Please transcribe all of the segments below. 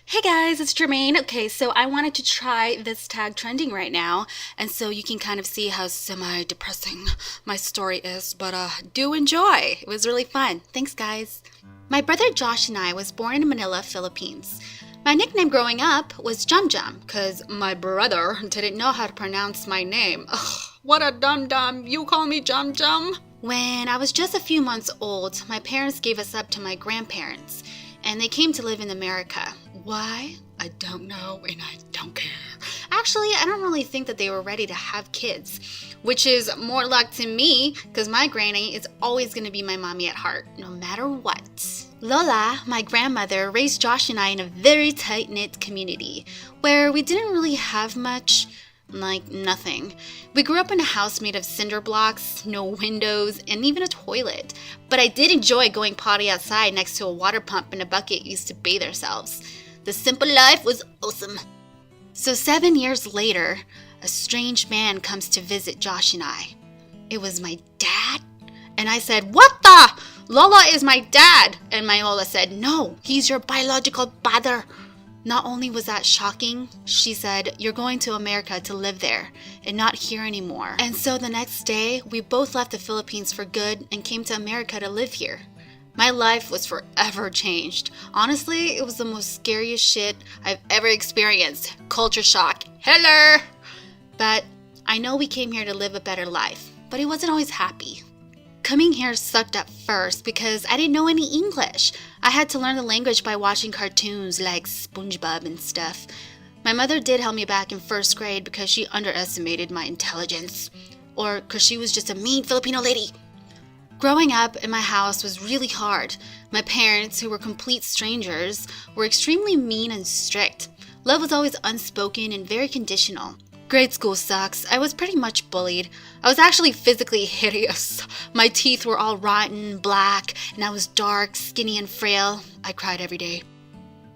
Hey guys, it's Jermaine. Okay, so I wanted to try this tag trending right now, and so you can kind of see how semi-depressing my story is, but do enjoy. It was really fun. Thanks, guys. My brother Josh and I was born in Manila, Philippines. My nickname growing up was Jum Jum, because my brother didn't know how to pronounce my name. Ugh, what a dum-dum. You call me Jum Jum? When I was just a few months old, my parents gave us up to my grandparents, and they came to live in America. Why? I don't know, and I don't care. Actually, I don't really think that they were ready to have kids, which is more luck to me, because my granny is always going to be my mommy at heart, no matter what. Lola, my grandmother, raised Josh and I in a very tight-knit community, where we didn't really have much, like nothing. We grew up in a house made of cinder blocks, no windows, and even a toilet. But I did enjoy going potty outside next to a water pump and a bucket used to bathe ourselves. The simple life was awesome. So 7 years later, a strange man comes to visit Josh and I. It was my dad? And I said, "What the? Lola is my dad." And my Lola said, "No, he's your biological father." Not only was that shocking, she said, "You're going to America to live there and not here anymore." And so the next day, we both left the Philippines for good and came to America to live here. My life was forever changed. Honestly, it was the most scariest shit I've ever experienced. Culture shock. Hello! But I know we came here to live a better life, but he wasn't always happy. Coming here sucked at first because I didn't know any English. I had to learn the language by watching cartoons like SpongeBob and stuff. My mother did help me back in first grade because she underestimated my intelligence. Or because she was just a mean Filipino lady. Growing up in my house was really hard. My parents, who were complete strangers, were extremely mean and strict. Love was always unspoken and very conditional. Grade school sucks. I was pretty much bullied. I was actually physically hideous. My teeth were all rotten, black, and I was dark, skinny, and frail. I cried every day.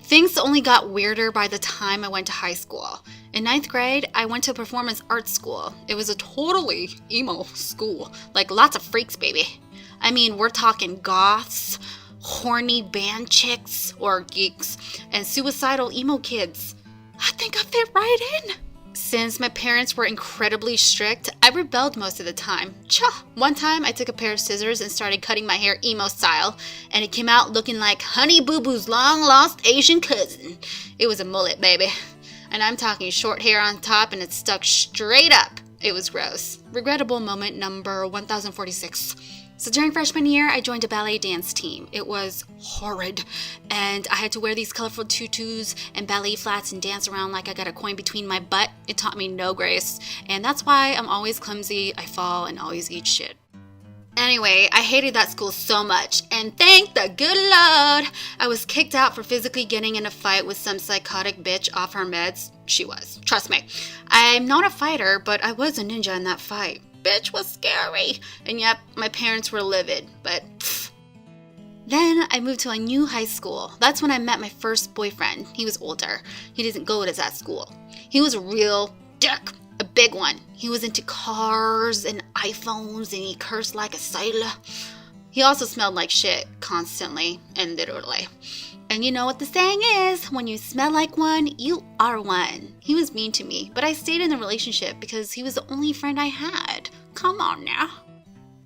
Things only got weirder by the time I went to high school. In ninth grade, I went to a performance arts school. It was a totally emo school. Like lots of freaks, baby. I mean, we're talking goths, horny band chicks, or geeks, and suicidal emo kids. I think I fit right in. Since my parents were incredibly strict, I rebelled most of the time. One time I took a pair of scissors and started cutting my hair emo style, and it came out looking like Honey Boo Boo's long-lost Asian cousin. It was a mullet, baby. And I'm talking short hair on top and it stuck straight up. It was gross. Regrettable moment number 1046. So during freshman year, I joined a ballet dance team. It was horrid, and I had to wear these colorful tutus and ballet flats and dance around like I got a coin between my butt. It taught me no grace, and that's why I'm always clumsy, I fall, and always eat shit. Anyway, I hated that school so much, and thank the good Lord, I was kicked out for physically getting in a fight with some psychotic bitch off her meds. She was, trust me. I'm not a fighter, but I was a ninja in that fight. Bitch was scary, and yep, my parents were livid, but pfft. Then I moved to a new high school. That's when I met my first boyfriend. He was older. He didn't go to that school. He was a real dick, a big one. He was into cars and iPhones, and he cursed like a sailor. He also smelled like shit constantly and literally. And you know what the saying is, when you smell like one, you are one. He was mean to me, but I stayed in the relationship because he was the only friend I had. Come on now.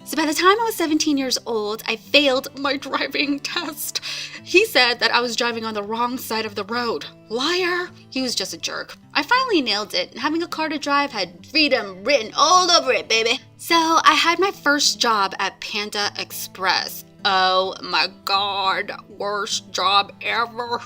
So by the time I was 17 years old, I failed my driving test. He said that I was driving on the wrong side of the road. Liar! He was just a jerk. I finally nailed it, and having a car to drive had freedom written all over it, baby. So I had my first job at Panda Express. Oh my God, worst job ever.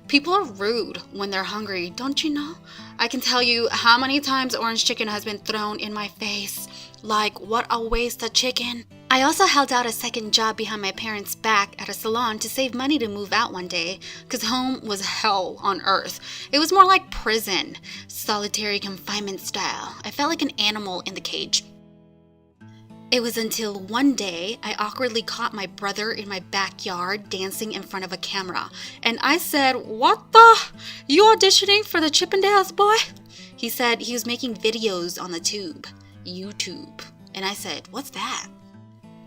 People are rude when they're hungry, don't you know? I can tell you how many times orange chicken has been thrown in my face. Like, what a waste of chicken. I also held out a second job behind my parents' back at a salon to save money to move out one day, because home was hell on earth. It was more like prison, solitary confinement style. I felt like an animal in the cage. It was until one day I awkwardly caught my brother in my backyard dancing in front of a camera. And I said, "What the? You auditioning for the Chippendales, boy?" He said he was making videos on the tube. YouTube. And I said, "What's that?"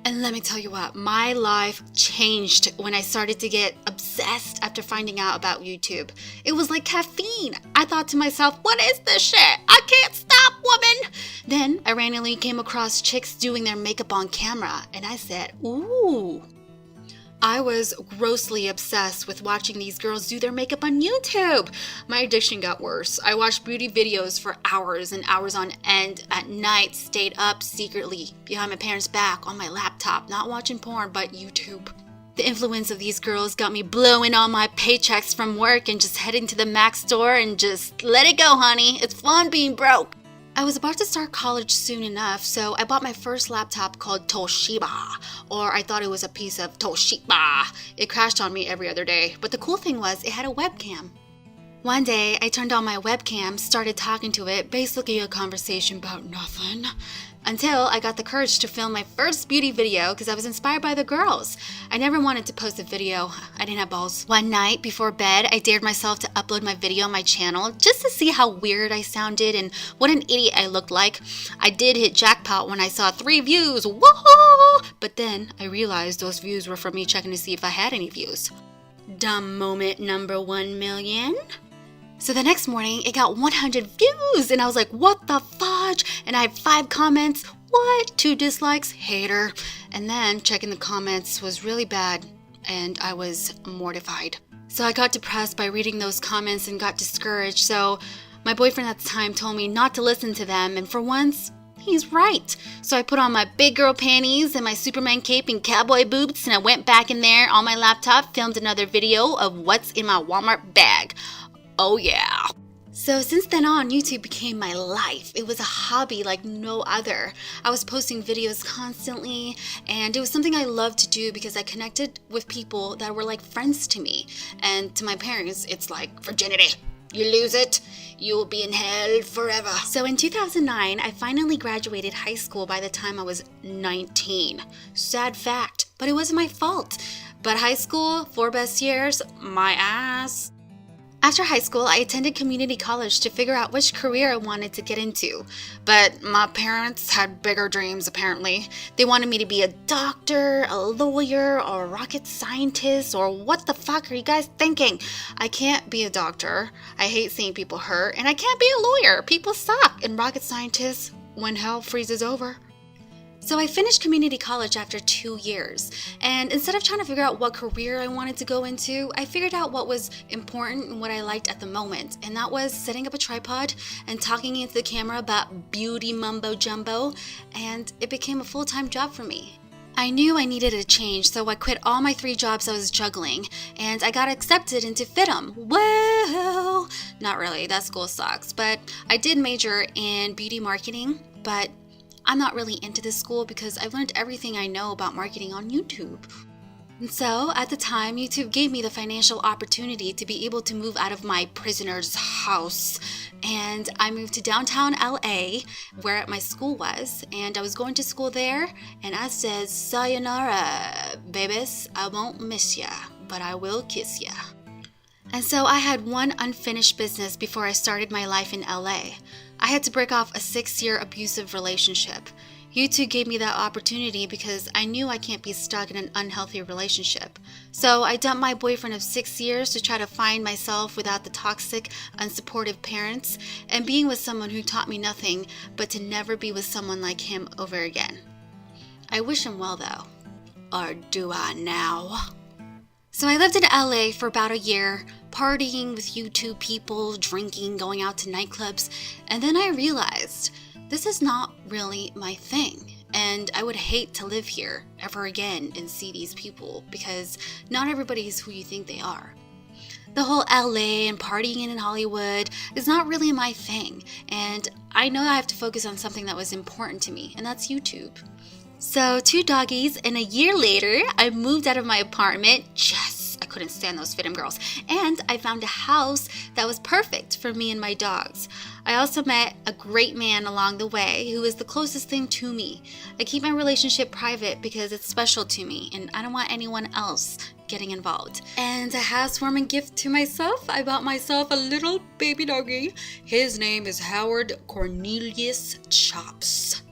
And let me tell you what, my life changed when I started to get obsessed after finding out about YouTube. It was like caffeine. I thought to myself, what is this shit? I can't stop, woman. Then I randomly came across chicks doing their makeup on camera, and I said, ooh. I was grossly obsessed with watching these girls do their makeup on YouTube. My addiction got worse. I watched beauty videos for hours and hours on end. At night, stayed up secretly behind my parents' back on my laptop, not watching porn, but YouTube. The influence of these girls got me blowing all my paychecks from work and just heading to the Mac store and just let it go, honey. It's fun being broke. I was about to start college soon enough, so I bought my first laptop called Toshiba, or I thought it was a piece of Toshiba. It crashed on me every other day, but the cool thing was it had a webcam. One day, I turned on my webcam, started talking to it, basically a conversation about nothing, until I got the courage to film my first beauty video because I was inspired by the girls. I never wanted to post a video. I didn't have balls. One night before bed, I dared myself to upload my video on my channel just to see how weird I sounded and what an idiot I looked like. I did hit jackpot when I saw 3 views. Woohoo! But then I realized those views were from me checking to see if I had any views. Dumb moment number 1 million. So the next morning, it got 100 views, and I was like, what the fudge? And I had 5 comments. What? 2 dislikes? Hater. And then checking the comments was really bad, and I was mortified. So I got depressed by reading those comments and got discouraged. So my boyfriend at the time told me not to listen to them, and for once, he's right. So I put on my big girl panties and my Superman cape and cowboy boots, and I went back in there on my laptop, filmed another video of what's in my Walmart bag. Oh yeah. So since then on, YouTube became my life. It was a hobby like no other. I was posting videos constantly, and it was something I loved to do because I connected with people that were like friends to me. And to my parents, it's like virginity. You lose it, you will be in hell forever. So in 2009, I finally graduated high school by the time I was 19. Sad fact, but it wasn't my fault. But high school, 4 best years, my ass. After high school, I attended community college to figure out which career I wanted to get into. But my parents had bigger dreams, apparently. They wanted me to be a doctor, a lawyer, a rocket scientist, or what the fuck are you guys thinking? I can't be a doctor. I hate seeing people hurt, and I can't be a lawyer. People suck, and rocket scientists, when hell freezes over. So I finished community college after 2 years, and instead of trying to figure out what career I wanted to go into, I figured out what was important and what I liked at the moment, and that was setting up a tripod and talking into the camera about beauty mumbo jumbo, and it became a full-time job for me. I knew I needed a change, so I quit all my 3 jobs I was juggling, and I got accepted into FITM. Well, not really, that school sucks, but I did major in beauty marketing, but I'm not really into this school because I've learned everything I know about marketing on YouTube. And so, at the time, YouTube gave me the financial opportunity to be able to move out of my prisoner's house. And I moved to downtown LA, where my school was, and I was going to school there, and I said, sayonara, babies, I won't miss ya, but I will kiss ya. And so I had one unfinished business before I started my life in LA. I had to break off a 6-year abusive relationship. YouTube gave me that opportunity because I knew I can't be stuck in an unhealthy relationship. So I dumped my boyfriend of 6 years to try to find myself without the toxic, unsupportive parents and being with someone who taught me nothing but to never be with someone like him over again. I wish him well though. Or do I now? So I lived in LA for about a year, partying with YouTube people, drinking, going out to nightclubs, and then I realized this is not really my thing, and I would hate to live here ever again and see these people because not everybody is who you think they are. The whole LA and partying in Hollywood is not really my thing, and I know I have to focus on something that was important to me, and that's YouTube. So 2 doggies, and a year later, I moved out of my apartment. Yes, I couldn't stand those FITM girls. And I found a house that was perfect for me and my dogs. I also met a great man along the way who is the closest thing to me. I keep my relationship private because it's special to me, and I don't want anyone else getting involved. And a housewarming gift to myself, I bought myself a little baby doggy. His name is Howard Cornelius Chops.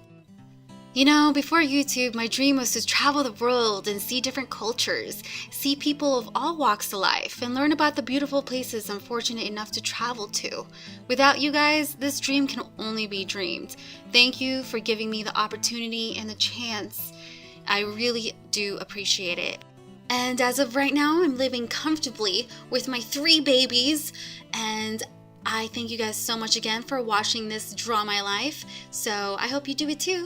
You know, before YouTube, my dream was to travel the world and see different cultures, see people of all walks of life, and learn about the beautiful places I'm fortunate enough to travel to. Without you guys, this dream can only be dreamed. Thank you for giving me the opportunity and the chance. I really do appreciate it. And as of right now, I'm living comfortably with my 3 babies, and I thank you guys so much again for watching this Draw My Life. So I hope you do it too.